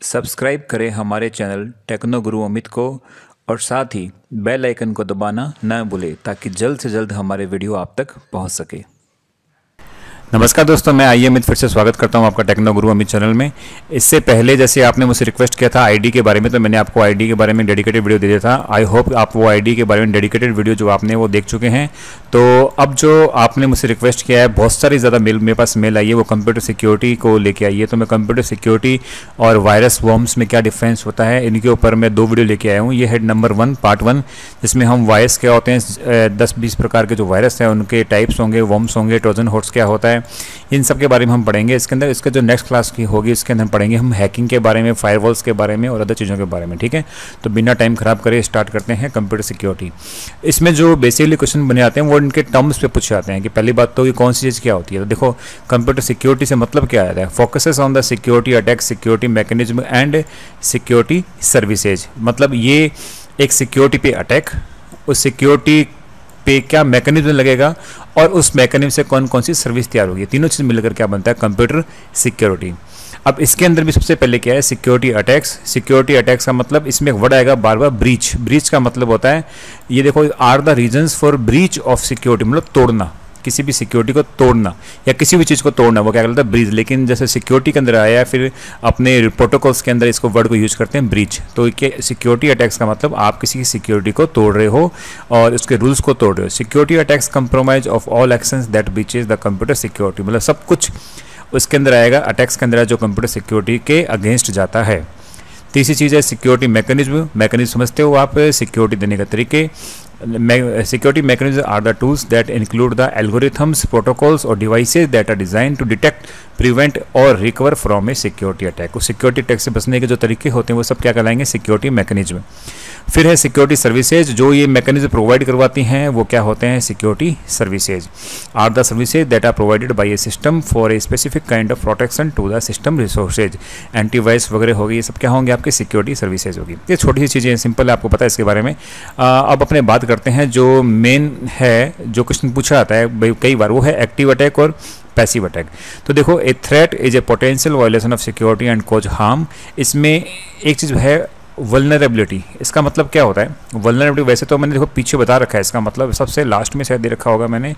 Subscribe करें हमारे channel techno गुरु अमित को और साथ ही बेल आइकन को दबाना न भूलें ताकि जल्द से जल्द हमारे वीडियो आप तक पहुंच सके। नमस्कार दोस्तों, मैं आई अमित फिर से स्वागत करता हूं आपका टेक्नो गुरु अमित चैनल में। इससे पहले जैसे आपने मुझसे रिक्वेस्ट किया था आईडी के बारे में, तो मैंने आपको आईडी के बारे में डेडिकेटेड वीडियो दे दिया था। आई होप आप वो आईडी के बारे में डेडिकेटेड वीडियो जो आपने वो देख चुके हैं। तो अब जो आपने मुझसे रिक्वेस्ट किया है, बहुत सारी ज़्यादा मेरे पास मेल आई है, वो कंप्यूटर सिक्योरिटी को लेके आई है। तो मैं कंप्यूटर सिक्योरिटी और वायरस वॉर्म्स में क्या डिफरेंस होता है, इनके ऊपर मैं 2 वीडियो लेके आया हूँ। ये है नंबर 1 पार्ट 1, जिसमें हम वायरस क्या होते हैं, 10-20 प्रकार के जो वायरस हैं उनके टाइप्स होंगे, वॉर्म्स होंगे, ट्रोजन हॉर्स क्या होता है, इन सब के बारे में हम पढ़ेंगे इसके अंदर। इसका जो नेक्स्ट क्लास की होगी इसके अंदर पढ़ेंगे हम हैकिंग के बारे में, फायरवॉल्स के बारे में और अदर चीज़ों के बारे में। ठीक है, तो बिना टाइम खराब करे स्टार्ट करते हैं कंप्यूटर सिक्योरिटी। इसमें जो बेसिकली क्वेश्चन बने आते हैं वो इनके टर्म्स पे पूछे जाते हैं कि पहली बात तो ये कौन सी चीज़ क्या होती है। तो देखो, कंप्यूटर सिक्योरिटी से मतलब क्या आता है, focuses on the security attack, security mechanism and security services. मतलब ये एक सिक्योरिटी पे अटैक, उस सिक्योरिटी पे क्या मैकेनिज्म लगेगा और उस मैकेनिज्म से कौन कौन सी सर्विस तैयार होगी, तीनों चीज़ मिलकर क्या बनता है कंप्यूटर सिक्योरिटी। अब इसके अंदर भी सबसे पहले क्या है, सिक्योरिटी अटैक्स। सिक्योरिटी अटैक्स का मतलब इसमें एक वर्ड आएगा बार बार, ब्रीच। ब्रीच का मतलब होता है, ये देखो, are the reasons for breach of security, मतलब तोड़ना, किसी भी सिक्योरिटी को तोड़ना या किसी भी चीज़ को तोड़ना, वो क्या कहलाता है, ब्रीच। लेकिन जैसे सिक्योरिटी के अंदर आया, फिर अपने प्रोटोकॉल्स के अंदर इसको वर्ड को यूज करते हैं ब्रीच। तो सिक्योरिटी अटैक्स का मतलब आप किसी की सिक्योरिटी को तोड़ रहे हो और उसके रूल्स को तोड़ रहे हो। Security attacks compromise of all actions that breaches the computer security, मतलब सब कुछ उसके अंदर आएगा, अटैक्स के अंदर जो कंप्यूटर सिक्योरिटी के अगेंस्ट जाता है। तीसरी चीज़ है सिक्योरिटी मैकेनिज्म। मैकेनिज्म समझते हो आप, सिक्योरिटी देने के तरीके। Security mechanisms are the tools that include the algorithms, protocols or devices that are designed to detect, prevent or recover from a security attack। उस सिक्योरिटी अटैक से बचने के जो तरीके होते हैं वो सब क्या कहलाएंगे, सिक्योरिटी मैकेनिज्म। फिर है सिक्योरिटी सर्विसेज, जो ये मैकेनिज्म प्रोवाइड करवाती हैं वो क्या होते हैं, security services are the services that are provided by a system for a specific kind of protection to the system resources. Antivirus वगैरह होगी, ये सब क्या होंगे, आपके सिक्योरिटी सर्विसेज होगी। ये छोटी सी चीज़ें, सिंपल है, आपको पता है इसके बारे में। अब अपने बात करते हैं जो मेन है, जो क्वेश्चन पूछा जाता है भाई कई बार, वो है एक्टिव अटैक और पैसिव अटैक। तो देखो, a threat is a potential violation of security and cause harm. इसमें एक चीज़ है वल्नरेबिलिटी। इसका मतलब क्या होता है वल्नरेबिलिटी, वैसे तो मैंने देखो पीछे बता रखा है, इसका मतलब सबसे लास्ट में शायद दे रखा होगा मैंने,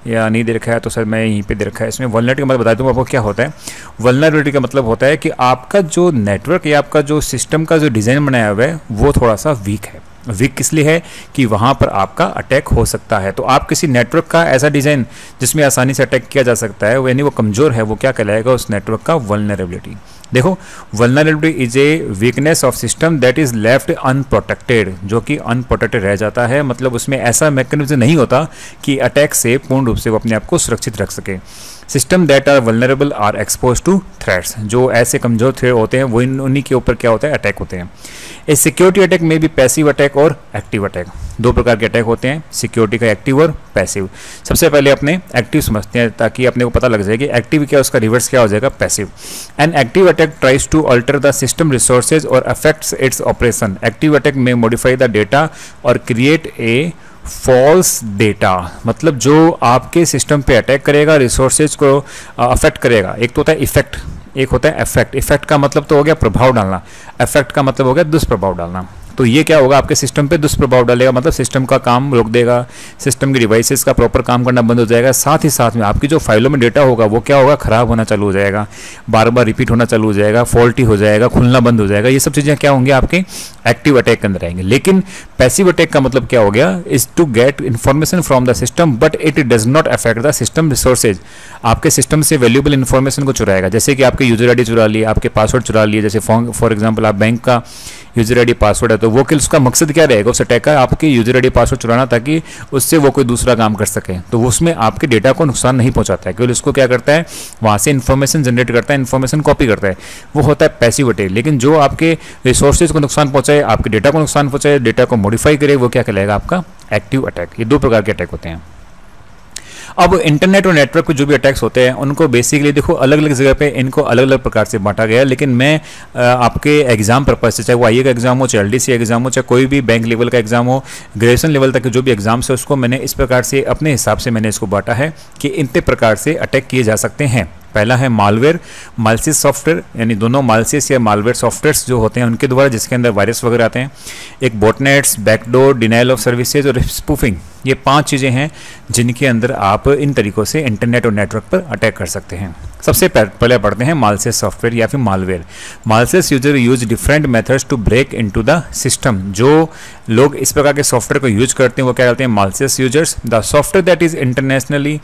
या नहीं दे रखा है तो शायद मैं यहीं पे दे रखा है। इसमें वल्नरेबिलिटी का मतलब बता दूँ आपको क्या होता है। वल्नरेबिलिटी का मतलब होता है कि आपका जो नेटवर्क या आपका जो सिस्टम का जो डिज़ाइन बनाया हुआ है वो थोड़ा सा वीक है। वीक किस लिए है कि वहाँ पर आपका अटैक हो सकता है। तो आप किसी नेटवर्क का ऐसा डिज़ाइन जिसमें आसानी से अटैक किया जा सकता है, यानी वो कमज़ोर है, वो क्या कहलाएगा, उस नेटवर्क का वल्नरेबिलिटी। देखो, vulnerability is a weakness of system that is left unprotected, जो कि अनप्रोटेक्टेड रह जाता है। मतलब उसमें ऐसा मैकेनिज्म नहीं होता कि अटैक से पूर्ण रूप से वो अपने आप को सुरक्षित रख सके। System that are vulnerable are expose to threats, जो ऐसे कमजोर थ्रेट होते हैं वो उन्हीं के ऊपर क्या होता है, अटैक होते हैं। ए सिक्योरिटी अटैक में भी पैसिव अटैक और एक्टिव अटैक, 2 प्रकार के अटैक होते हैं, सिक्योरिटी का एक्टिव और पैसिव। सबसे पहले अपने एक्टिव समझते हैं ताकि अपने को पता लग जाए कि एक्टिव क्या, उसका रिवर्स क्या हो जाएगा, passive. An active attack tries to alter the system resources और affects its operation. Active attack में मॉडिफाई द डेटा और क्रिएट ए फॉल्स डेटा, मतलब जो आपके सिस्टम पे अटैक करेगा, रिसोर्सेज को अफेक्ट करेगा। एक तो होता है इफेक्ट, एक होता है इफेक्ट। इफेक्ट का मतलब तो हो गया प्रभाव डालना, इफेक्ट का मतलब हो गया दुष्प्रभाव डालना। तो ये क्या होगा, आपके सिस्टम पे दुष्प्रभाव डालेगा, मतलब सिस्टम का काम रोक देगा, सिस्टम की डिवाइसेस का प्रॉपर काम करना बंद हो जाएगा। साथ ही साथ में आपकी जो फाइलों में डेटा होगा वो क्या होगा, खराब होना चालू हो जाएगा, बार बार रिपीट होना चालू हो जाएगा, फॉल्टी हो जाएगा, खुलना बंद हो जाएगा। ये सब चीज़ें क्या होंगी, आपके एक्टिव अटैक के अंदर आएंगे। लेकिन पैसिव अटैक का मतलब क्या हो गया, is to get information from the system but it does not affect the system resources. आपके सिस्टम से वैल्यूएबल इन्फॉर्मेशन को चुराएगा, जैसे कि आपके यूजर आईडी चुरा लिए, आपके पासवर्ड चुरा लिए। जैसे फॉर एग्जाम्पल आप बैंक का यूजर आईडी पासवर्ड है, तो वो कि उसका मकसद क्या रहेगा उस अटैक का, आपके यूजर आईडी पासवर्ड चुराना, ताकि उससे वो कोई दूसरा काम कर सके। तो वो उसमें आपके डेटा को नुकसान नहीं पहुंचाता है, केवल उसको क्या करता है, वहाँ से इन्फॉर्मेशन जनरेट करता है, इन्फॉर्मेशन कॉपी करता है, वो होता है पैसिव अटैक। लेकिन जो आपके रिसोर्सेज को नुकसान पहुंचाए, आपके डेटा को नुकसान पहुंचाए, डेटा को मॉडिफाई करे, वो क्या कहलाएगा, आपका एक्टिव अटैक। ये 2 प्रकार के अटैक होते हैं। अब इंटरनेट और नेटवर्क पे जो भी अटैक्स होते हैं उनको बेसिकली देखो अलग अलग जगह पे इनको अलग अलग प्रकार से बांटा गया है, लेकिन मैं आपके एग्जाम पर्पज से, चाहे वो आईए का एग्जाम हो, चाहे एलडीसी एग्जाम हो, चाहे कोई भी बैंक लेवल का एग्जाम हो, ग्रेजुएशन लेवल तक के जो भी एग्जाम्स है उसको मैंने इस प्रकार से अपने हिसाब से मैंने इसको बांटा है कि इतने प्रकार से अटैक किए जा सकते हैं। पहला है मालवेयर, मालसिस सॉफ्टवेयर, यानी दोनों मालसिस या मालवेयर सॉफ्टवेयर्स जो होते हैं उनके द्वारा जिसके अंदर वायरस वगैरह आते हैं। एक botnets, backdoor, denial of services और स्पूफिंग, ये 5 चीज़ें हैं जिनके अंदर आप इन तरीक़ों से इंटरनेट और नेटवर्क पर अटैक कर सकते हैं। सबसे पहले पढ़ते हैं मालसिस सॉफ्टवेयर या फिर malware. Malicious user use different methods to break into the system. जो लोग इस प्रकार के सॉफ्टवेयर को यूज करते हैं वो क्या कहते हैं? Malicious users. The software that is intentionally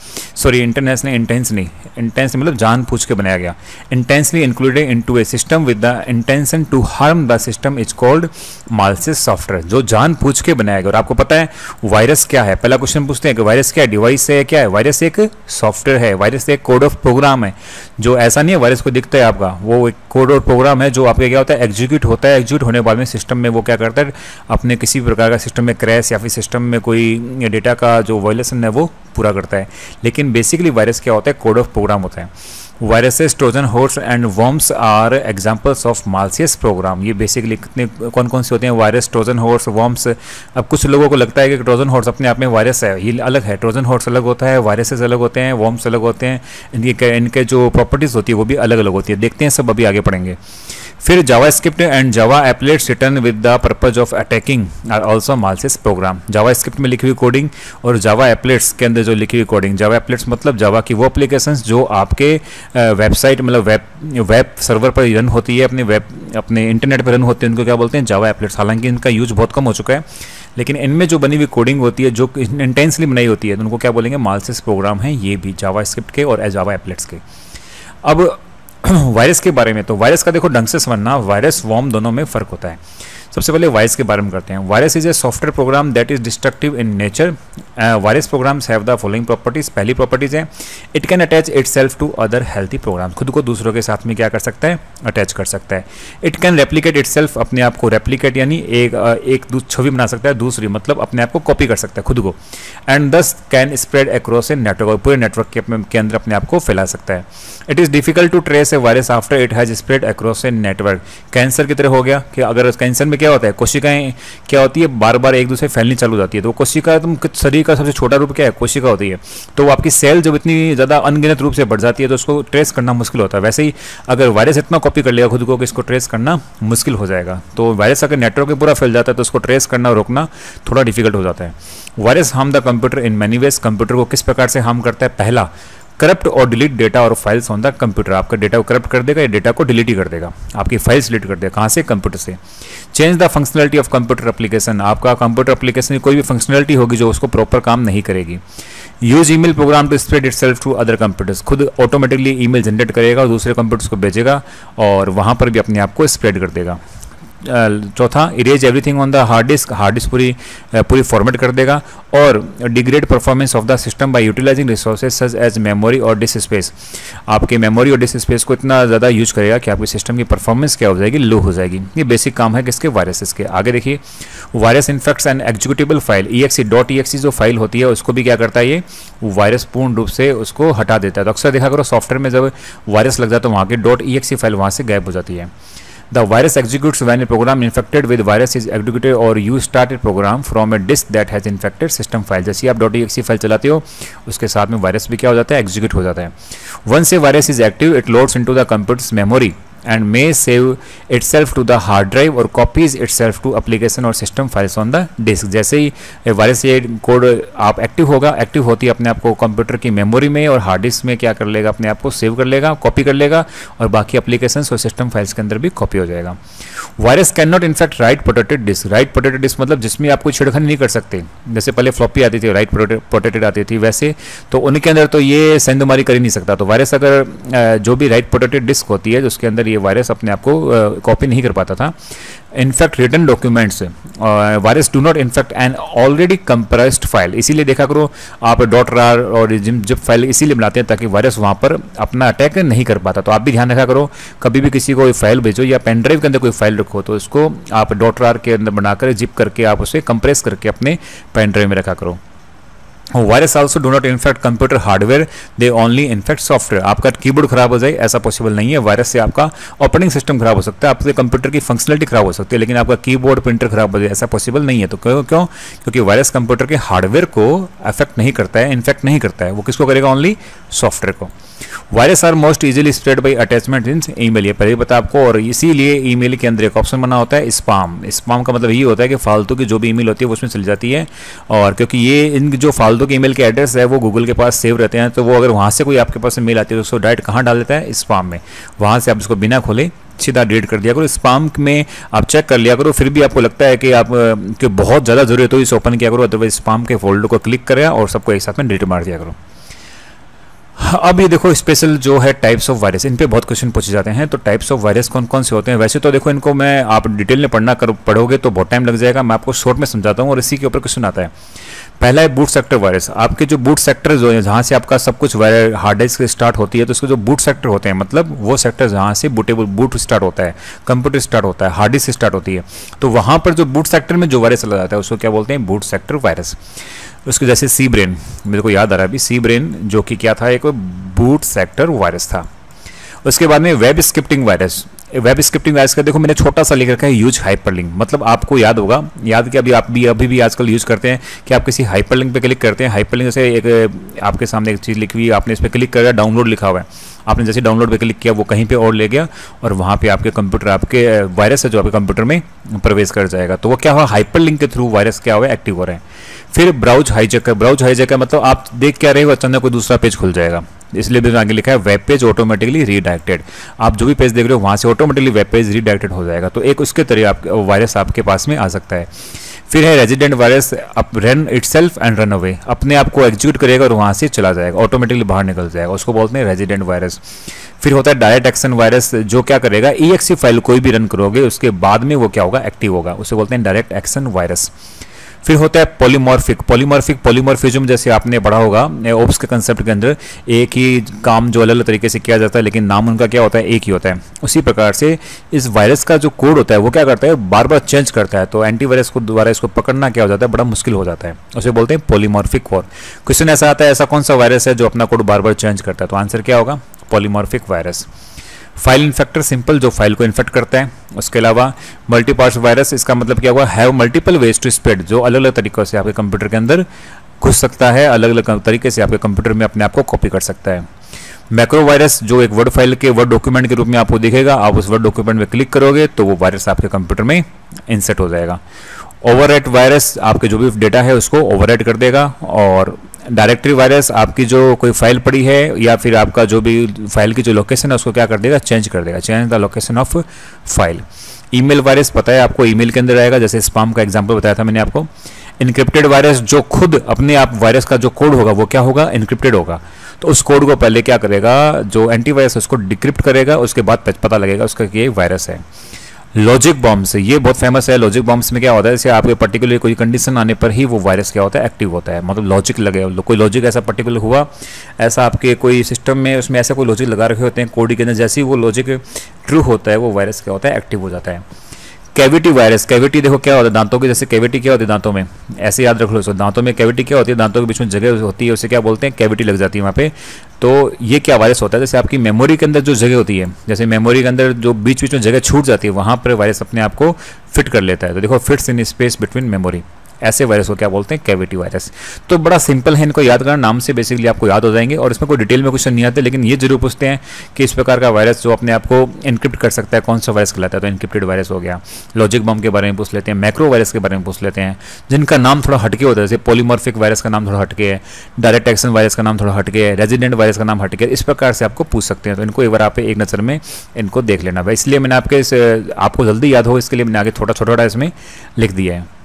मतलब जानबूझ के बनाया गया, intentionally included into a system with the intention to harm the system is called malicious software. जो जानबूझ के बनाया गया। और आपको पता है वायरस क्या है? पहला क्वेश्चन पूछते हैं कि वायरस क्या है? डिवाइस है, क्या है? वायरस एक सॉफ्टवेयर है, वायरस एक कोड ऑफ प्रोग्राम है। जो ऐसा नहीं है वायरस को दिखता है आपका, वो एक कोड और प्रोग्राम है जो आपके क्या होता है? एग्जीक्यूट होता है। एग्जीक्यूट होने के बाद में सिस्टम में वो क्या करता है? अपने किसी भी प्रकार का सिस्टम में क्रैश या फिर सिस्टम में कोई डेटा का जो वायलेशन है वो पूरा करता है। लेकिन बेसिकली वायरस क्या होता है? कोड ऑफ प्रोग्राम होता है। Viruses, Trojan horse and worms are examples of malicious program. ये बेसिकली कितने कौन कौन से होते हैं? Virus, Trojan horse, worms. अब कुछ लोगों को लगता है कि ट्रोजन हॉर्स अपने आप में वायरस है, ये अलग है। ट्रोजन हॉर्स अलग होता है, वायरसेस अलग होते हैं, वर्म्स अलग होते हैं। इनके जो प्रॉपर्टीज होती है वो भी अलग अलग होती है। देखते हैं, सब अभी आगे पढ़ेंगे। फिर JavaScript and Java applets written with the purpose of attacking are also malicious program. JavaScript में लिखी हुई कोडिंग और जावा एप्लेट्स के अंदर जो लिखी हुई कोडिंग। जावा एप्लेट्स मतलब जावा की वो एप्लीकेशंस जो आपके वेबसाइट मतलब वेब सर्वर पर रन होती है, अपने इंटरनेट पर रन होती है, उनको क्या बोलते हैं? जावा एप्लेट्स। हालांकि इनका यूज बहुत कम हो चुका है, लेकिन इनमें जो बनी हुई कोडिंग होती है जो इंटेंसली बनाई होती है तो उनको क्या बोलेंगे? मालसियस प्रोग्राम है ये भी, जावास्क्रिप्ट के और जावा एप्लेट्स के। अब वायरस के बारे में, तो वायरस का देखो ढंग से समझना, वायरस वर्म दोनों में फर्क होता है। सबसे पहले वायरस के बारे में करते हैं। Virus is a software program that is destructive in nature. Virus programs have the following properties. पहली प्रॉपर्टीज है it can attach itself to other healthy program. खुद को दूसरों के साथ में क्या कर सकता है? अटैच कर सकता है। इट कैन रेप्लिकेट इटसेल्फ, अपने आप को रेप्लिकेट यानी एक छवि बना सकता है, दूसरी मतलब अपने आप को कॉपी कर सकता है खुद को। And thus can spread across a network, पूरे नेटवर्क के अंदर अपने आप को फैला सकता है। It is difficult to trace a virus after it has spread across a network. Cancer की तरह हो गया कि अगर कैंसर में क्या होता है? कोशिकाएं क्या होती है? बार बार एक दूसरे फैलनी चालू हो जाती है। तो कोशिका, तुम शरीर का सबसे छोटा रूप क्या है? कोशिका होती है। तो वो आपकी सेल जब इतनी ज़्यादा अनगिनत रूप से बढ़ जाती है तो उसको ट्रेस करना मुश्किल होता है। वैसे ही अगर वायरस इतना कॉपी कर लेगा खुद को कि इसको ट्रेस करना मुश्किल हो जाएगा। तो वायरस अगर नेटवर्क में पूरा फैल जाता है तो उसको ट्रेस करना, रोकना थोड़ा डिफिकल्ट हो जाता है। Virus harm the computer in many ways. Computer को किस प्रकार से हार्म करता है? पहला, करप्ट और डिलीट डेटा और फाइल्स ऑन द कंप्यूटर। आपका डेटा को करप्ट कर देगा, या डेटा को डिलीट ही कर देगा, आपकी फाइल्स डिलीट कर देगा। कहाँ से? कंप्यूटर से। Change the functionality of computer application. आपका कंप्यूटर एप्लीकेशन की कोई भी फंक्शनलिटी होगी जो उसको प्रॉपर काम नहीं करेगी। Use email program to spread itself to other computers. खुद ऑटोमेटिकली ईमेल जनरेट करेगा और दूसरे कंप्यूटर्स को भेजेगा और वहाँ पर भी अपने आप को स्प्रेड कर देगा। चौथा, erase everything on the hard disk. Hard disk पूरी फॉर्मेट कर देगा। और degrade performance of the system by utilising resources such as memory और डिस्क स्पेस। आपके मेमोरी और डिस्क स्पेस को इतना ज़्यादा यूज करेगा कि आपके सिस्टम की परफॉर्मेंस क्या हो जाएगी? लो हो जाएगी। ये बेसिक काम है किसके? वायरसेस के। आगे देखिए, virus infects and executable file. exe.exe जो फाइल होती है उसको भी क्या करता है? ये वायरस पूर्ण रूप से उसको हटा देता है। तो अक्सर देखा करो सॉफ्टवेयर में जब वायरस लग जाता है तो वहाँ की .exe फाइल वहाँ से गायब हो जाती है। The virus executes when a program infected with virus is executed or you start a program from a disk that has infected system file। जैसे आप .exe फाइल चलाते हो उसके साथ में वायरस भी क्या हो जाता है? एग्जीक्यूट हो जाता है। Once a virus is active, it loads into the computer's memory and may save itself to the hard drive or copies itself to application or system files on the disk। जैसे ही virus ये code आप active होगा, active होती है अपने आप को computer की मेमोरी में और हार्ड डिस्क में क्या कर लेगा? अपने आप को सेव कर लेगा, कॉपी कर लेगा और बाकी एप्लीकेशंस और सिस्टम फाइल्स के अंदर भी कॉपी हो जाएगा। Virus can not infect write protected disk. Write protected disk मतलब जिसमें आप कोई छिड़खानी नहीं कर सकते। जैसे पहले फ्लॉपी आती थी, राइट प्रोटेक्टेड आती थी, वैसे तो उनके अंदर तो ये सेंधमारी कर ही नहीं सकता। तो वायरस अगर जो भी राइट प्रोटेक्टेड डिस्क होती है उसके अंदर ये वायरस अपने आप को कॉपी नहीं कर पाता था। In fact written documents, virus do not infect an already compressed file. इसीलिए देखा करो आप .rar और जिप फाइल इसीलिए बनाते हैं ताकि वायरस वहाँ पर अपना अटैक नहीं कर पाता। तो आप भी ध्यान रखा करो, कभी भी किसी को कोई फाइल भेजो या पेन ड्राइव के अंदर कोई फाइल रखो तो उसको आप .rar के अंदर बनाकर जिप करके आप उसे कंप्रेस करके अपने पेन ड्राइव में रखा करो। Virus also do not infect computer hardware, they only infect software. आपका कीबोर्ड खराब हो जाए ऐसा पॉसिबल नहीं है, वायरस से आपका ऑपरेटिंग सिस्टम खराब हो सकता है, आपके कंप्यूटर की फंक्शनलिटी खराब हो सकती है, लेकिन आपका कीबोर्ड प्रिंटर खराब हो जाए ऐसा पॉसिबल नहीं है। तो क्यों? क्योंकि वायरस कंप्यूटर के हार्डवेयर को अफेक्ट नहीं करता है, इन्फेक्ट नहीं करता है, वो किसको करेगा? ओनली सॉफ्टवेयर को। Virus are most easily spread by attachment in email, ये पहले पता आपको, और इसीलिए ईमेल के अंदर एक ऑप्शन बना होता है स्पैम। स्पैम का मतलब ये होता है कि फालतू की जो भी ईमेल होती है वो उसमें चली जाती है, और क्योंकि ये इन जो फालतू के ईमेल के एड्रेस है वो गूगल के पास सेव रहते हैं, तो वो अगर वहाँ से कोई आपके पास मेल आती है तो उसको डायरेक्ट कहाँ डाल देता है? स्पैम में। वहाँ से आप इसको बिना खोले सीधा डिलीट कर दिया करो। स्पैम में आप चेक कर लिया करो, फिर भी आपको लगता है कि आप कि बहुत ज़्यादा जरूरी है तो इसे ओपन किया करो, अदरवाइज स्पैम के फोल्डर को क्लिक करें और सबको एक साथ में डिलीट मार दिया करो। अब ये देखो स्पेशल जो है टाइप्स ऑफ वायरस, इन पे बहुत क्वेश्चन पूछे जाते हैं। तो टाइप्स ऑफ वायरस कौन कौन से होते हैं? वैसे तो देखो इनको मैं आप डिटेल में पढ़ोगे तो बहुत टाइम लग जाएगा, मैं आपको शॉर्ट में समझाता हूँ और इसी के ऊपर क्वेश्चन आता है। पहला है बूट सेक्टर वायरस। आपके जो बूट सेक्टर जो है जहाँ से आपका सब कुछ हार्ड डिस्क स्टार्ट होती है, तो उसके जो बूट सेक्टर होते हैं, मतलब वो सेक्टर जहाँ से बूट स्टार्ट होता है, कंप्यूटर स्टार्ट होता है, हार्ड डिस्क स्टार्ट होती है, तो वहाँ पर जो बूट सेक्टर में जो वायरस चला जाता है उसको क्या बोलते हैं? Boot sector virus. उसके जैसे सी ब्रेन, मेरे को याद आ रहा है अभी, सी ब्रेन जो कि क्या था? एक बूट सेक्टर वायरस था। उसके बाद में web scripting virus. Web scripting virus का देखो मैंने छोटा सा लिख रखा है, यूज हाइपरलिंक। मतलब आपको याद होगा, याद कि अभी भी आजकल यूज करते हैं कि आप किसी हाइपरलिंक पे क्लिक करते हैं। हाइपरलिंक से एक आपके सामने एक चीज़ लिखी हुई है, आपने इस पर क्लिक करा, डाउनलोड लिखा हुआ है, आपने जैसे डाउनलोड पे क्लिक किया वो कहीं पे और ले गया और वहाँ पे आपके कंप्यूटर, आपके वायरस है जो आपके कंप्यूटर में प्रवेश कर जाएगा। तो वो क्या हुआ? हाइपरलिंक के थ्रू वायरस क्या हुआ? एक्टिव हो रहे हैं। फिर ब्राउज हाईजैकर। ब्राउज हाईजैकर मतलब आप देख क्या रहे हो, अचानक कोई दूसरा पेज खुल जाएगा, इसलिए भी आगे लिखा है वेब पेज ऑटोमेटिकली रीडायरेक्टेड। आप जो भी पेज देख रहे हो वहाँ से ऑटोमेटिकली वेब पेज रीडायरेक्टेड हो जाएगा। तो एक उसके तरह आप वायरस आपके पास में आ सकता है। फिर है resident virus, up run itself and run away, अपने आप को एग्जीक्यूट करेगा और वहाँ से चला जाएगा, ऑटोमेटिकली बाहर निकल जाएगा, उसको बोलते हैं रेजिडेंट वायरस। फिर होता है डायरेक्ट एक्शन वायरस, जो क्या करेगा? EXE फाइल कोई भी रन करोगे उसके बाद में वो क्या होगा? एक्टिव होगा, उसे बोलते हैं डायरेक्ट एक्शन वायरस। फिर होता है पॉलीमॉर्फिक। पॉलीमॉर्फिज्म जैसे आपने पढ़ा होगा ओप्स के कंसेप्ट के अंदर, एक ही काम जो अलग अलग तरीके से किया जाता है लेकिन नाम उनका क्या होता है? एक ही होता है। उसी प्रकार से इस वायरस का जो कोड होता है वो क्या करता है? बार बार चेंज करता है, तो एंटीवायरस को दोबारा इसको पकड़ना क्या हो जाता है? बड़ा मुश्किल हो जाता है, उसे बोलते हैं पॉलीमॉर्फिक कोड। क्वेश्चन ऐसा आता है, ऐसा कौन सा वायरस है जो अपना कोड बार बार चेंज करता है? तो आंसर क्या होगा? Polymorphic virus. File infector, simple, जो फाइल को इन्फेक्ट करता है। उसके अलावा मल्टीपार्ट्स वायरस, इसका मतलब क्या हुआ? Have multiple ways to spread, जो अलग अलग तरीकों से आपके कंप्यूटर के अंदर घुस सकता है, अलग अलग तरीके से आपके कंप्यूटर में अपने आप को कॉपी कर सकता है। मैक्रो वायरस, जो एक वर्ड फाइल के वर्ड डॉक्यूमेंट के रूप में आपको दिखेगा, आप उस वर्ड डॉक्यूमेंट में क्लिक करोगे तो वो वायरस आपके कंप्यूटर में इंसर्ट हो जाएगा। ओवरराइट वायरस, आपके जो भी डेटा है उसको ओवरराइट कर देगा। और डायरेक्टरी वायरस, आपकी जो कोई फाइल पड़ी है या फिर आपका जो भी फाइल की जो लोकेशन है उसको क्या कर देगा? चेंज कर देगा, change the location of file. Email virus पता है आपको, ईमेल के अंदर आएगा, जैसे स्पैम का एग्जांपल बताया था मैंने आपको। इनक्रिप्टेड वायरस, जो खुद अपने आप वायरस का जो कोड होगा वो क्या होगा? इनक्रिप्टेड होगा, तो उस कोड को पहले क्या करेगा? जो एंटीवायरस उसको डिक्रिप्ट करेगा, उसके बाद पता लगेगा उसका कि ये वायरस है। लॉजिक बॉम्ब्स, ये बहुत फेमस है। लॉजिक बॉम्ब्स में क्या होता है? जैसे आपके पर्टिकुलर कोई कंडीशन आने पर ही वो वायरस क्या होता है? एक्टिव होता है, मतलब लॉजिक लगे, कोई लॉजिक ऐसा पर्टिकुलर हुआ, ऐसा आपके कोई सिस्टम में उसमें ऐसा कोई लॉजिक लगा रखे होते हैं कोड के अंदर, जैसे ही वो लॉजिक ट्रू होता है वो वायरस क्या होता है? एक्टिव हो जाता है। कैविटी वायरस, कैविटी देखो क्या होता है? दांतों की जैसे कैविटी क्या होती है दांतों में, ऐसे याद रख लो इसको, दांतों में कैविटी क्या होती है? दांतों के बीच में जगह होती है, उसे क्या बोलते हैं? कैविटी लग जाती है वहाँ पे। तो ये क्या वायरस होता है? जैसे आपकी मेमोरी के अंदर जो जगह होती है, जैसे मेमोरी के अंदर जो बीच बीच में जगह छूट जाती है, वहाँ पर वायरस अपने आप को फिट कर लेता है। तो देखो, fits in space between memory, ऐसे वायरस को क्या बोलते हैं? Cavity virus. तो बड़ा सिंपल है, इनको याद करना, नाम से बेसिकली आपको याद हो जाएंगे और इसमें कोई डिटेल में क्वेश्चन नहीं आते, लेकिन ये जरूर पूछते हैं कि इस प्रकार का वायरस जो अपने आप को इनक्रिप्ट कर सकता है कौन सा वायरस कहलाता है? तो इनक्रिप्टेड वायरस हो गया। लॉजिक बम के बारे में पूछ लेते हैं, मैक्रो वायरस के बारे में पूछ लेते हैं, जिनका नाम थोड़ा हटके होता है, जैसे पॉलीमॉर्फिक वायरस का नाम थोड़ा हटके है, डायरेक्ट एक्शन वायरस का नाम थोड़ा हटके है, रेजिडेंट वायरस का नाम हटके है, इस प्रकार से आपको पूछ सकते हैं। तो इनको एक बार आप एक नज़र में इनको देख लेना भाई, इसलिए मैंने आपको जल्दी याद हो इसके लिए मैंने आगे छोटा छोटा इसमें लिख दिया है।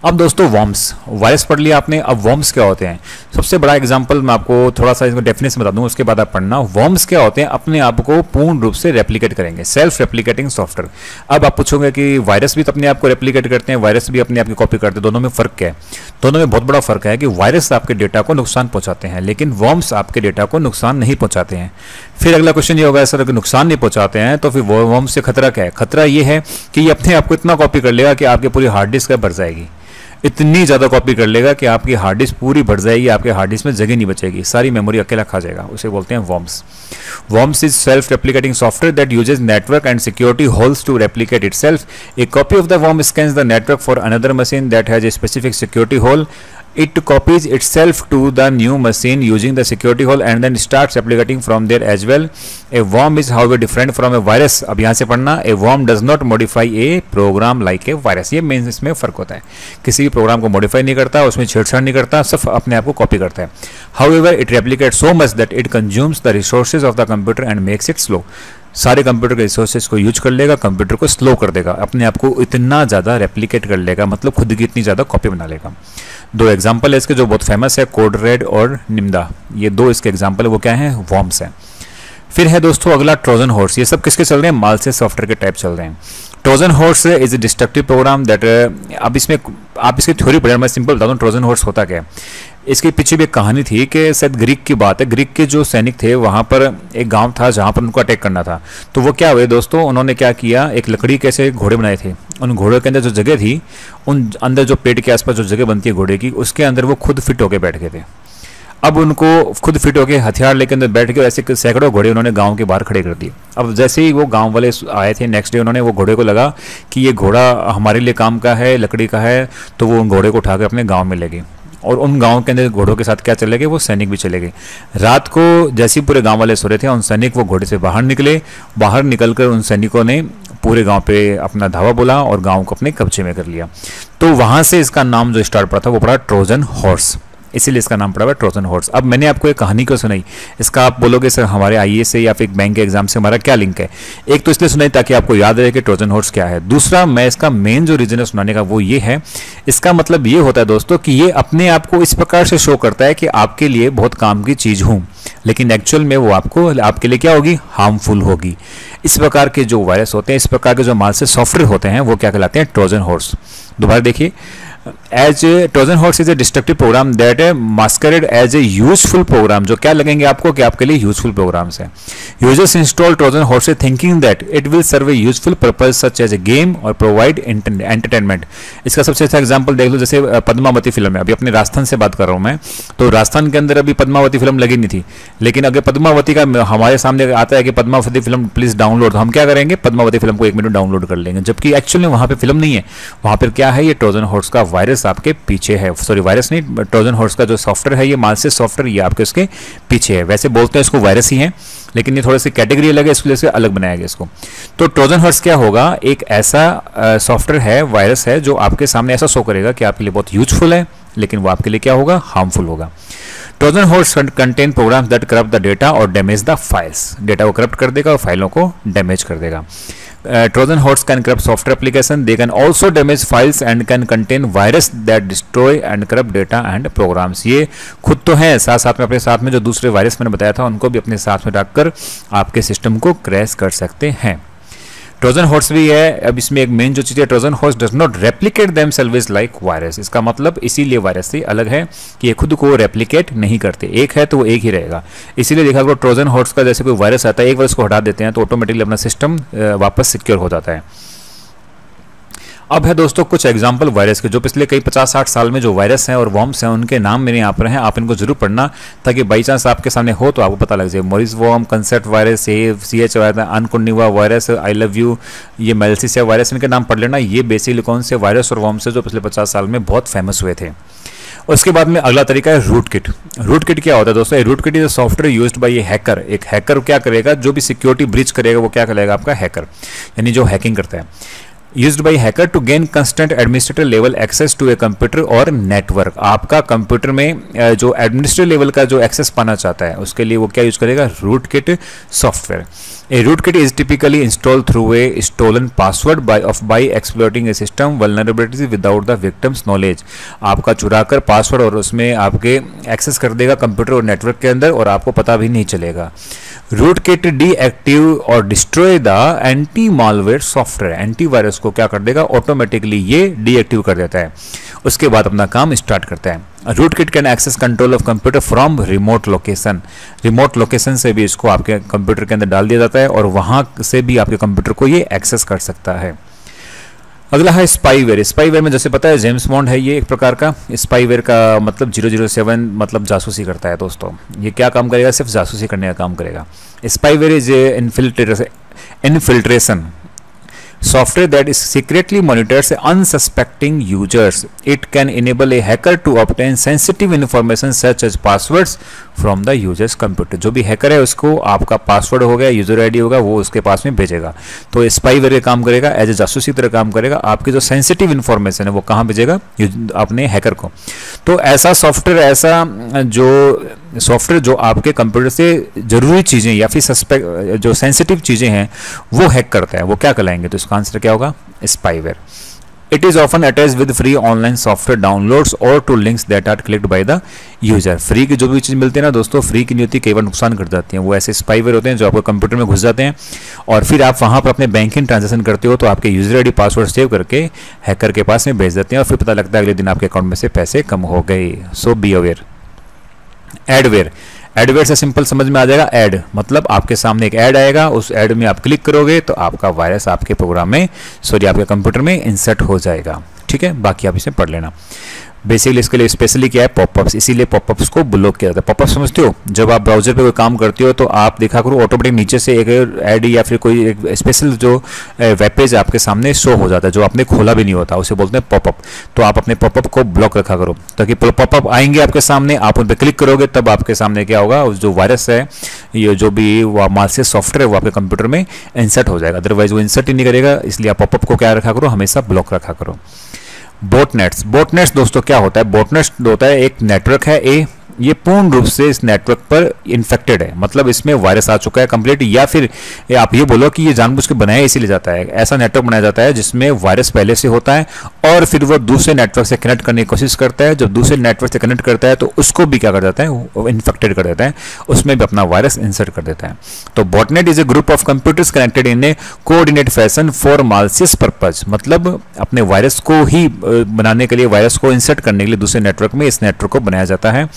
अब दोस्तों वर्म्स, वायरस पढ़ लिया आपने, अब वर्म्स क्या होते हैं? सबसे बड़ा एग्जांपल मैं आपको थोड़ा सा इसको डेफिनेशन बता दूं, उसके बाद आप पढ़ना। वर्म्स क्या होते हैं? अपने आप को पूर्ण रूप से रेप्लिकेट करेंगे, सेल्फ रेप्लिकेटिंग सॉफ्टवेयर। अब आप पूछोगे कि वायरस भी तो अपने आप को रेप्लिकेट करते हैं, वायरस भी अपने आप की कॉपी करते हैं, दोनों में फर्क क्या है? दोनों में बहुत बड़ा फर्क है कि वायरस आपके डेटा को नुकसान पहुंचाते हैं, लेकिन वर्म्स आपके डेटा को नुकसान नहीं पहुंचाते हैं। फिर अगला क्वेश्चन ये होगा, सर अगर नुकसान नहीं पहुंचाते हैं तो फिर वर्म्स से खतरा क्या है? खतरा ये है कि ये अपने आप को इतना कॉपी कर लेगा कि आपकी पूरी हार्ड डिस्क भर जाएगी। इतनी ज़्यादा कॉपी कर लेगा कि आपकी हार्ड डिस्क पूरी भर जाएगी, आपके हार्ड डिस्क में जगह नहीं बचेगी, सारी मेमोरी अकेला खा जाएगा। उसे बोलते हैं worms. Worms is self replicating software that uses network and security holes to replicate itself. A copy of the worm scans the network for another machine that has a specific security hole. It copies itself to the new machine using the security hole and then starts replicating from there as well. A worm is however different from a virus. अब यहाँ से पढ़ना, a worm does not modify a program like a virus. ये main इसमें फ़र्क होता है, किसी भी प्रोग्राम को मॉडिफाई नहीं करता, उसमें छेड़छाड़ नहीं करता, सिर्फ अपने आप को कॉपी करता है. However, it replicates so much that it consumes the resources of the computer and makes it slow. सारे कंप्यूटर के रिसोर्सेज को यूज कर लेगा, कंप्यूटर को स्लो कर देगा, अपने आप को इतना ज़्यादा रेप्लिकेट कर लेगा, मतलब खुद की इतनी ज़्यादा कॉपी बना लेगा. दो एग्जांपल है इसके जो बहुत फेमस है, कोड रेड और निम्दा. ये दो इसके एग्जांपल है, वो क्या है, वर्म्स हैं. फिर है दोस्तों अगला ट्रोजन हॉर्स. ये सब किसके चल रहे हैं, मालसियस सॉफ्टवेयर के टाइप चल रहे हैं. Trojan horse is a destructive program that, अब इसमें आप इसकी थ्योरी पढ़ें, मैं सिंपल बता दूं ट्रोजन हॉर्स होता क्या है. इसके पीछे भी एक कहानी थी कि शायद ग्रीक की बात है. ग्रीक के जो सैनिक थे वहाँ पर एक गांव था जहाँ पर उनको अटैक करना था. तो वो क्या हुए दोस्तों, उन्होंने क्या किया, एक लकड़ी के ऐसे घोड़े बनाए थे. उन घोड़ों के अंदर जो जगह थी, उन अंदर जो पेट के आसपास जो जगह बनती है घोड़े की, उसके अंदर वो खुद फिट होके बैठ गए थे. अब उनको खुद फिट होके हथियार लेके अंदर बैठ के ऐसे सैकड़ों घोड़े उन्होंने गांव के बाहर खड़े कर दिए. अब जैसे ही वो गांव वाले आए थे नेक्स्ट डे, उन्होंने वो घोड़े को लगा कि ये घोड़ा हमारे लिए काम का है, लकड़ी का है, तो वो उन घोड़े को उठा के अपने गाँव में ले गए. और उन गांव के अंदर घोड़ों के साथ क्या चले गए, वो सैनिक भी चले गए. रात को जैसे ही पूरे गांव वाले सो रहे थे, उन सैनिक वो घोड़े से बाहर निकले. बाहर निकलकर उन सैनिकों ने पूरे गांव पे अपना धावा बोला और गांव को अपने कब्जे में कर लिया. तो वहां से इसका नाम जो स्टार्ट पड़ा था वो पड़ा ट्रोजन हॉर्स, इसीलिए इसका नाम पड़ा हुआ ट्रोजन हॉर्स. अब मैंने आपको एक कहानी क्यों सुनाई, इसका आप बोलोगे सर हमारे आईएएस से या फिर बैंक के एग्जाम से हमारा क्या लिंक है. एक तो इसलिए सुनाई ताकि आपको याद रहे कि ट्रोजन हॉर्स क्या है. दूसरा, मैं इसका मेन जो रीजन है सुनाने का वो ये है, इसका मतलब ये होता है दोस्तों कि ये अपने आप को इस प्रकार से शो करता है कि आपके लिए बहुत काम की चीज हूं, लेकिन एक्चुअल में वो आपके लिए क्या होगी, हार्मफुल होगी. इस प्रकार के जो वायरस होते हैं, इस प्रकार के जो मालसियस सॉफ्टवेयर होते हैं, वो क्या कहलाते हैं, ट्रोजन हॉर्स. दोबारा देखिए, as Trojan horse is a destructive program that masquerade as a useful program. जो क्या लगेंगे आपको कि आपके लिए यूजफुल प्रोग्राम्स हैं. Users install Trojan horse thinking that it will serve a useful purpose such as a game और provide entertainment. इसका सबसे अच्छा एग्जांपल देख लो, जैसे पद्मावती फिल्म है. अभी अपने राजस्थान से बात कर रहा हूँ मैं, तो राजस्थान के अंदर अभी पद्मावती फिल्म लगी नहीं थी, लेकिन अगर पद्मावती का हमारे सामने आता है कि पद्मावती फिल्म प्लीज डाउनलोड, तो हम क्या करेंगे, पद्मावती फिल्म को 1 मिनट डाउनलोड कर लेंगे, जबकि एक्चुअली वहाँ पे फिल्म नहीं है. वहाँ पर क्या है, ये ट्रोजन हॉर्स का वायरस आपके पीछे है. सॉरी वायरस नहीं, ट्रोजन हॉर्स का जो सॉफ्टवेयर है, ये मालसियस सॉफ्टवेयर, ये आपके उसके पीछे है. वैसे बोलते हैं इसको वायरस ही है, लेकिन ये थोड़ी सी कैटेगरी अलग है, इसलिए से अलग बनाया गया इसको. तो ट्रोजन हॉर्स क्या होगा, एक ऐसा सॉफ्टवेयर है, वायरस है, जो आपके सामने ऐसा शो करेगा कि आपके लिए बहुत यूजफुल है, लेकिन वो आपके लिए क्या होगा, हार्मफुल होगा. Trojan horse contain programmes that corrupt the data और डैमेज द फाइल्स. डेटा को करप्ट कर देगा और फाइलों को डैमेज कर देगा. Trojan horse can corrupt software application. They can also damage files and can contain virus that destroy and corrupt data and programs. ये खुद तो है, साथ साथ में अपने साथ में जो दूसरे वायरस मैंने बताया था उनको भी अपने साथ में रखकर आपके सिस्टम को क्रैश कर सकते हैं. ट्रोजन हॉर्स भी है. अब इसमें एक मेन जो चीज़ है, Trojan horse does not replicate themselves like virus. इसका मतलब इसीलिए वायरस से अलग है कि ये खुद को रेप्लिकेट नहीं करते. एक है तो वो एक ही रहेगा. इसीलिए देखा करो ट्रोजन हॉर्स का जैसे कोई वायरस आता है, एक बार उसको हटा देते हैं तो ऑटोमेटिकली अपना सिस्टम वापस सिक्योर हो जाता है. अब है दोस्तों कुछ एग्जाम्पल वायरस के, जो पिछले कई 50-60 साल में जो वायरस हैं और वर्म्स हैं, उनके नाम मेरे यहाँ पर हैं. आप इनको जरूर पढ़ना, ताकि बाई चांस आपके सामने हो तो आपको पता लग जाए. Morris worm, concept virus, CH virus, अनकुंडीवा वायरस, आई लव यू, ये मेल्सिसिया वायरस, इनके नाम पढ़ लेना. ये बेसिकली कौन से वायरस और वर्म्स है जो पिछले 50 साल में बहुत फेमस हुए थे. उसके बाद में अगला तरीका है रूट किट. रूट किट क्या होता है दोस्तों, rootkit is a software used by a hacker. एक हैकर क्या करेगा, जो भी सिक्योरिटी ब्रीच करेगा वो क्या करेगा, आपका हैकर, यानी जो हैकिंग करता है. Used by hacker to gain constant administrator level access to a computer और network. आपका कंप्यूटर में जो एडमिनिस्ट्रेटिव लेवल का जो एक्सेस पाना चाहता है, उसके लिए वो क्या यूज करेगा, rootkit software. A rootkit is typically installed through a stolen password by exploiting a system vulnerability without the victim's knowledge. आपका चुराकर पासवर्ड और उसमें आपके एक्सेस कर देगा कंप्यूटर और नेटवर्क के अंदर, और आपको पता भी नहीं चलेगा. रूटकिट डीएक्टिव और destroy the anti malware software. Antivirus को क्या कर देगा, ऑटोमेटिकली ये डीएक्टिव कर देता है. उसके बाद अपना काम स्टार्ट करता है. Rootkit can access control of computer from remote location. Remote location से भी इसको आपके कंप्यूटर के अंदर डाल दिया जाता है और वहां से भी आपके कंप्यूटर को ये एक्सेस कर सकता है. अगला है स्पाईवेयर। स्पाईवेयर में जैसे पता है जेम्स बॉन्ड है ये एक प्रकार का। स्पाईवेयर का मतलब 007 मतलब जासूसी करता है दोस्तों। ये क्या काम करेगा? सिर्फ जासूसी करने का काम करेगा। Spyware is infiltration software that is secretly monitors unsuspecting users. It can enable a hacker to obtain sensitive information such as passwords from the user's computer. जो भी हैकर है उसको आपका पासवर्ड हो गया, यूजर आईडी होगा, वो उसके पास में भेजेगा। तो स्पाईवेयर काम करेगा, एज ए जासूसी तरह काम करेगा। आपकी जो सेंसिटिव इन्फॉर्मेशन है वो कहाँ भेजेगा? अपने हैकर को। तो ऐसा सॉफ्टवेयर, ऐसा जो सॉफ्टवेयर जो आपके कंप्यूटर से जरूरी चीज़ें या फिर सस्पेक्ट जो सेंसिटिव चीज़ें हैं वो हैक करता है, वो क्या कहलाएंगे? तो इसका आंसर क्या होगा? Spyware. It is often attach with free online software downloads और to links that are clicked by the user. Free की जो भी चीज़ मिलती है ना दोस्तों, फ्री की नहीं होती, कई बार नुकसान कर जाती हैं। वो ऐसे स्पाईवेयर होते हैं जो आपको कंप्यूटर में घुस जाते हैं और फिर आप वहाँ पर अपने बैंकिंग ट्रांजेक्शन करते हो तो आपके यूजर आईडी पासवर्ड सेव करके हैकर के पास में भेज देते हैं और फिर पता लगता है अगले दिन आपके अकाउंट में से पैसे कम हो गए। सो बी अवेयर। एडवेयर। एडवेयर से सिंपल समझ में आ जाएगा। ऐड मतलब आपके सामने एक ऐड आएगा, उस ऐड में आप क्लिक करोगे तो आपका वायरस आपके प्रोग्राम में आपके कंप्यूटर में इंसर्ट हो जाएगा। ठीक है, बाकी आप इसे पढ़ लेना। बेसिकली इसके लिए स्पेशली क्या है? पॉपअप्स। इसीलिए पॉपअप्स को ब्लॉक किया जाता है। पॉपअप समझते हो? जब आप ब्राउजर पे कोई काम करते हो तो आप देखा करो ऑटोमेटिक नीचे से एक ऐड या फिर कोई एक स्पेशल जो वेब पेज आपके सामने शो हो जाता है जो आपने खोला भी नहीं होता, उसे बोलते हैं पॉपअप। तो आप अपने पॉपअप को ब्लॉक रखा करो ताकि पॉपअप आएंगे आपके सामने, आप उन पर क्लिक करोगे तब आपके सामने क्या होगा? जो वायरस है, ये जो भी मालसियस सॉफ्टवेयर है वो आपके कंप्यूटर में इंसर्ट हो जाएगा। अदरवाइज वो इंसर्ट ही नहीं करेगा। इसलिए आप पॉपअप को क्या रखा करो? हमेशा ब्लॉक रखा करो। बोटनेट्स। बोटनेट्स दोस्तों क्या होता है? बोटनेट्स होता है एक नेटवर्क है ये पूर्ण रूप से इस नेटवर्क पर इन्फेक्टेड है, मतलब इसमें वायरस आ चुका है कंप्लीट, या फिर आप ये बोलो कि ये जानबूझ के बनाया इसीलिए जाता है। ऐसा नेटवर्क बनाया जाता है जिसमें वायरस पहले से होता है और फिर वो दूसरे नेटवर्क से कनेक्ट करने की कोशिश करता है। जब दूसरे नेटवर्क से कनेक्ट करता है तो उसको भी क्या कर देता है? वो इन्फेक्टेड कर देता है, उसमें भी अपना वायरस इंसर्ट कर देता है। तो botnet is a group of computers connected in a coordinate fashion for malicious purpose, मतलब अपने वायरस को ही बनाने के लिए, वायरस को इंसर्ट करने के लिए दूसरे नेटवर्क में इस नेटवर्क को बनाया जाता है।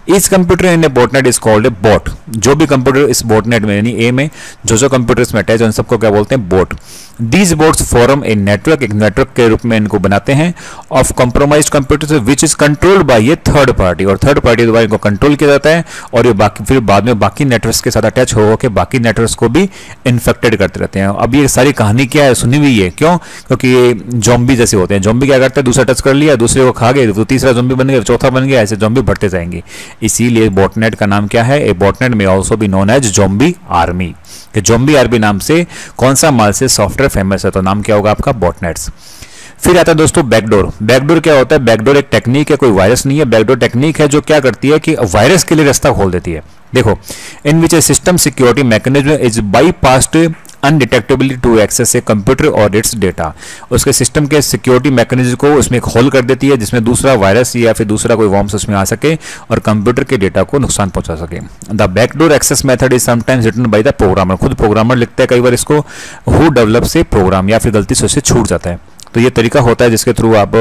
इस computer in a botnet is called a bot. जो भी कंप्यूटर इस बॉटनेट में यानी ए में जो कंप्यूटर इसमें अटैच है उन सबको क्या बोलते हैं? Boat. These boats form a network, एक नेटवर्क के रूप में इनको बनाते हैं of compromised computer which is controlled by A third party, और थर्ड पार्टी द्वारा इनको कंट्रोल किया जाता है और ये बाकी फिर बाद में बाकी नेटवर्क्स के साथ अटैच हो के बाकी नेटवर्क्स को भी इन्फेक्टेड करते रहते हैं। अब ये सारी कहानी क्या है? सुनी हुई है। क्यों? क्योंकि ये जॉम्बी जैसे होते हैं। जॉम्बी क्या करते हैं? दूसरा टच कर लिया, दूसरे को खा गए, तो तीसरा जॉम्बी बन गया, चौथा बन गया, ऐसे जॉम्बी बढ़ते जाएंगे। इसीलिए बॉटनेट का नाम क्या है? A botnet may also be known as zombie army. कि जॉम्बी आर्मी नाम से कौन सा मालसियस सॉफ्टवेयर फेमस है? तो नाम क्या होगा आपका? बॉटनेट्स। फिर आता है दोस्तों बैकडोर। बैकडोर क्या होता है? बैकडोर एक टेक्निक है, कोई वायरस नहीं है। बैकडोर टेक्निक है जो क्या करती है कि वायरस के लिए रास्ता खोल देती है। देखो, in which a system security mechanism is bypassed undetectably to access a computer और इट्स डेटा। उसके सिस्टम के सिक्योरिटी मैकेनिज्म को उसमें होल कर देती है जिसमें दूसरा वायरस या फिर दूसरा कोई वॉर्म्स उसमें आ सके और कंप्यूटर के डेटा को नुकसान पहुंचा सके। The backdoor access method is sometimes written by the programmer. खुद प्रोग्रामर लिखता है कई बार इसको, हु डेवलप्स ए प्रोग्राम, या फिर गलती से उससे छूट जाता है। तो ये तरीका होता है जिसके थ्रू आप,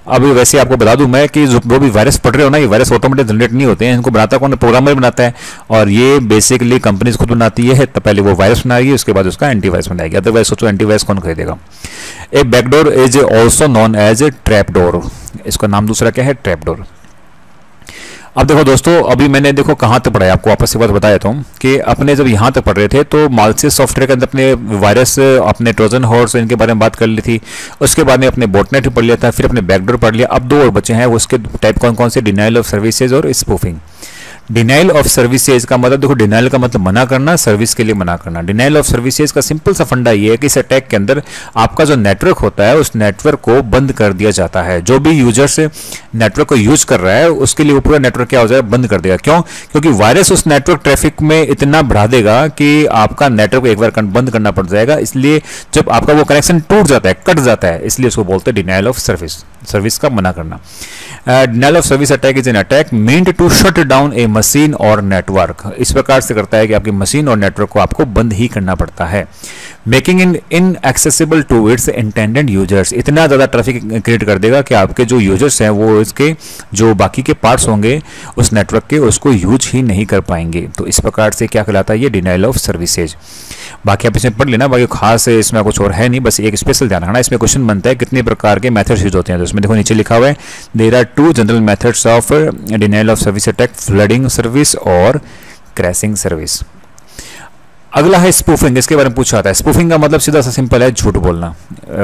अभी वैसे आपको बता दूं मैं कि जो भी वायरस पढ़ रहे हो ना, ये वायरस ऑटोमेटिक जनरेट नहीं होते हैं। इनको बनाता कौन? प्रोग्रामर बनाता है, और ये बेसिकली कंपनीज खुद बनाती है। तो पहले वो वायरस बनाएगी, उसके बाद उसका एंटीवायरस बनाएगी। अदरवाइज सोचो एंटीवायरस कौन खरीदेगा? A backdoor is also known as a trapdoor. इसका नाम दूसरा क्या है? ट्रैपडोर। अब देखो दोस्तों, अभी मैंने देखो कहाँ तक पढ़ा है, आपको वापस से बात बताया था कि अपने जब यहाँ तक पढ़ रहे थे तो मालसियस सॉफ्टवेयर के अंदर अपने वायरस, अपने ट्रोजन हॉर्स, इनके बारे में बात कर ली थी। उसके बाद में अपने बॉटनेट पढ़ लिया था, फिर अपने बैकडोर पढ़ लिया। अब दो और बचे हैं, उसके टाइप कौन कौन से? डिनाइल ऑफ सर्विसेज और स्पूफिंग। डिनाइल ऑफ सर्विसेज का मतलब, देखो डिनाइल का मतलब मना करना, सर्विस के लिए मना करना। डिनाइल ऑफ सर्विसेज का सिंपल सा फंडा ये है कि इस अटैक के अंदर आपका जो नेटवर्क होता है उस नेटवर्क को बंद कर दिया जाता है। जो भी यूजर से नेटवर्क को यूज कर रहा है उसके लिए वो पूरा नेटवर्क क्या हो जाएगा? बंद कर देगा। क्यों? क्योंकि वायरस उस नेटवर्क ट्रैफिक में इतना बढ़ा देगा कि आपका नेटवर्क एक बार बंद करना पड़ जाएगा। इसलिए जब आपका वो कनेक्शन टूट जाता है, कट जाता है, इसलिए उसको बोलते हैं डिनाइल ऑफ सर्विस, सर्विस का मना करना। Denial of service attack is an attack meant to shut down a machine और नेटवर्क। इस प्रकार से करता है कि आपकी मशीन और नेटवर्क को आपको बंद ही करना पड़ता है। Making inaccessible to its intended users, इतना ज़्यादा ट्रैफिक क्रिएट कर देगा कि आपके जो यूजर्स हैं वो इसके जो बाकी के पार्ट्स होंगे उस नेटवर्क के उसको यूज ही नहीं कर पाएंगे। तो इस प्रकार से क्या कहलाता है ये डिनायल ऑफ सर्विसेज। बाकी आप इसमें पढ़ लेना, बाकी खास इसमें कुछ और है नहीं, बस एक स्पेशल ध्यान रखना। इसमें क्वेश्चन बनता है कितने प्रकार के मेथड्स यूज होते हैं, तो इसमें देखो नीचे लिखा हुआ है there are 2 general methods of denial of service attack, flooding service और क्रैशिंग सर्विस। अगला है स्पूफिंग, इसके बारे में पूछा जाता है। स्पूफिंग का मतलब सीधा सा सिंपल है झूठ बोलना।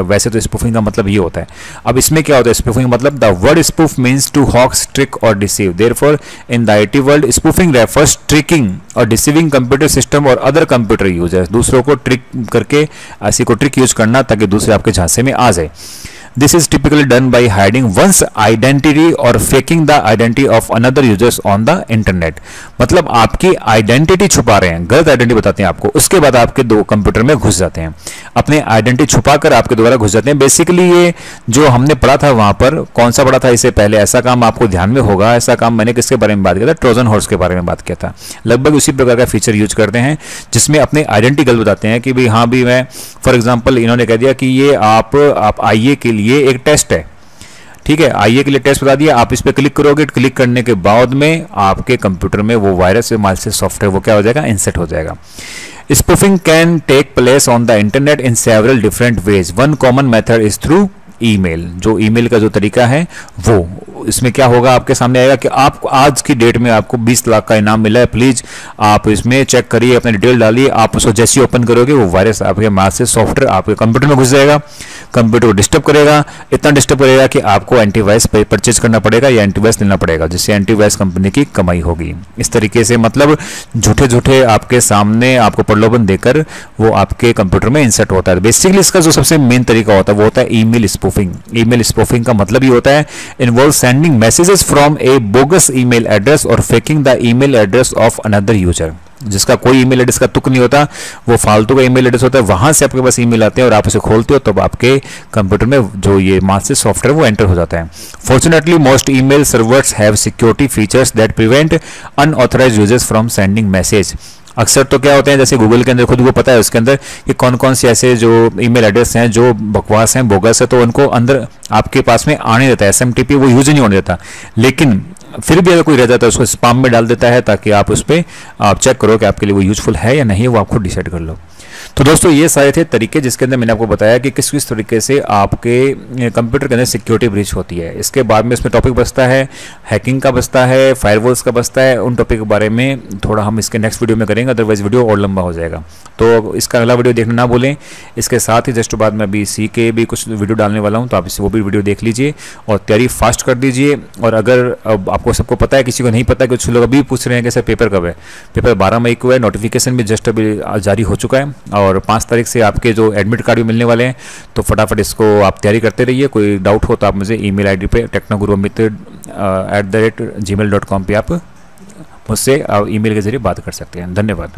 वैसे तो स्पूफिंग का मतलब ये होता है। अब इसमें क्या होता है स्पूफिंग मतलब the word spoof means to hoax, trick और deceive. Therefore in the IT world spoofing refers tricking और डिसीविंग कंप्यूटर सिस्टम और अदर कंप्यूटर यूजर्स। दूसरों को ट्रिक करके ऐसी को ट्रिक यूज करना ताकि दूसरे आपके झांसे में आ जाए। This is typically done by hiding one's identity or faking the identity of another users on the internet। मतलब आपकी आइडेंटिटी छुपा रहे हैं, गलत आइडेंटिटी बताते हैं आपको, उसके बाद आपके दो कंप्यूटर में घुस जाते हैं, अपने आइडेंटिटी छुपाकर आपके द्वारा घुस जाते हैं। बेसिकली ये जो हमने पढ़ा था वहां पर, कौन सा पढ़ा था इससे पहले, ऐसा काम आपको ध्यान में होगा। ऐसा काम मैंने किसके बारे में बात किया था, ट्रोजन हॉर्स के बारे में बात किया था। लगभग उसी प्रकार का फीचर यूज करते हैं जिसमें अपने आइडेंटिटी गलत बताते हैं कि भाई हाँ भी मैं, फॉर एग्जाम्पल इन्होंने कह दिया कि ये आप आईए के लिए ये एक टेस्ट है, ठीक है, आईए के लिए टेस्ट बता दिया, आप इस पे क्लिक करोगे, क्लिक करने के बाद में आपके कंप्यूटर में वो वायरस या मालसियस सॉफ्टवेयर वो क्या हो जाएगा, इंसर्ट हो जाएगा। Spoofing can take place on the internet in several different ways. One common method is through email. जो ईमेल का जो तरीका है वो, इसमें क्या होगा आपके सामने आएगा कि आप आज की डेट में आपको 20 लाख का इनाम मिला है, प्लीज आप इसमें चेक करिए, अपने डिटेल डालिए। आप उसको जैसे ओपन करोगे वो वायरस आपके मालसियस सॉफ्टवेयर आपके कंप्यूटर में घुस जाएगा, कंप्यूटर को डिस्टर्ब करेगा, इतना डिस्टर्ब करेगा कि आपको एंटीवायरस परचेज करना पड़ेगा या एंटीवायरस लेना पड़ेगा, जिससे एंटीवायरस कंपनी की कमाई होगी। इस तरीके से मतलब झूठे झूठे आपके सामने आपको प्रलोभन देकर वो आपके कंप्यूटर में इंसर्ट होता है। बेसिकली इसका जो सबसे मेन तरीका होता है वो होता है ईमेल स्पूफिंग। ईमेल स्पूफिंग का मतलब ये होता है involve sending messages from a bogus email address और faking the email address of another user. जिसका कोई ईमेल एड्रेस का तुक नहीं होता, वो फालतू का ईमेल एड्रेस होता है, वहां से आपके पास ईमेल आते हैं और आप उसे खोलते हो तब आपके कंप्यूटर में जो ये मालसियस सॉफ्टवेयर वो एंटर हो जाता है। Fortunately most email servers have security features that prevent unauthorised users from sending message. अक्सर तो क्या होते हैं, जैसे गूगल के अंदर खुद को पता है उसके अंदर कि कौन कौन से ऐसे जो ईमेल एड्रेस हैं जो बकवास हैं, बोगस है, तो उनको अंदर आपके पास में आने देता है, एसएमटीपी वो यूज नहीं होने देता। लेकिन फिर भी अगर कोई रह जाता है उसको स्पैम में डाल देता है ताकि आप उस पर आप चेक करो कि आपके लिए वो यूजफुल है या नहीं, वो आप खुद डिसाइड कर लो। तो दोस्तों ये सारे थे तरीके जिसके अंदर मैंने आपको बताया कि किस किस तरीके से आपके कंप्यूटर के अंदर सिक्योरिटी ब्रीच होती है। इसके बाद में इसमें टॉपिक बचता है हैकिंग का, बचता है फायरवॉल्स का, बचता है। उन टॉपिक के बारे में थोड़ा हम इसके नेक्स्ट वीडियो में करेंगे, अदरवाइज वीडियो और लंबा हो जाएगा। तो इसका अगला वीडियो देखना ना भूलें। इसके साथ ही जस्ट बाद में अभी सी के भी कुछ वीडियो डालने वाला हूँ, तो आप इसे वो भी वीडियो देख लीजिए और तैयारी फास्ट कर दीजिए। और अगर अब आपको सबको पता है, किसी को नहीं पता, कुछ लोग अभी पूछ रहे हैं कि सर पेपर कब है, पेपर 12 मई को है, नोटिफिकेशन भी जस्ट अभी जारी हो चुका है और 5 तारीख से आपके जो एडमिट कार्ड भी मिलने वाले हैं। तो फटाफट इसको आप तैयारी करते रहिए। कोई डाउट हो तो आप मुझे ईमेल आईडी पे technoguruamit@gmail.com पे आप मुझसे ईमेल के जरिए बात कर सकते हैं। धन्यवाद।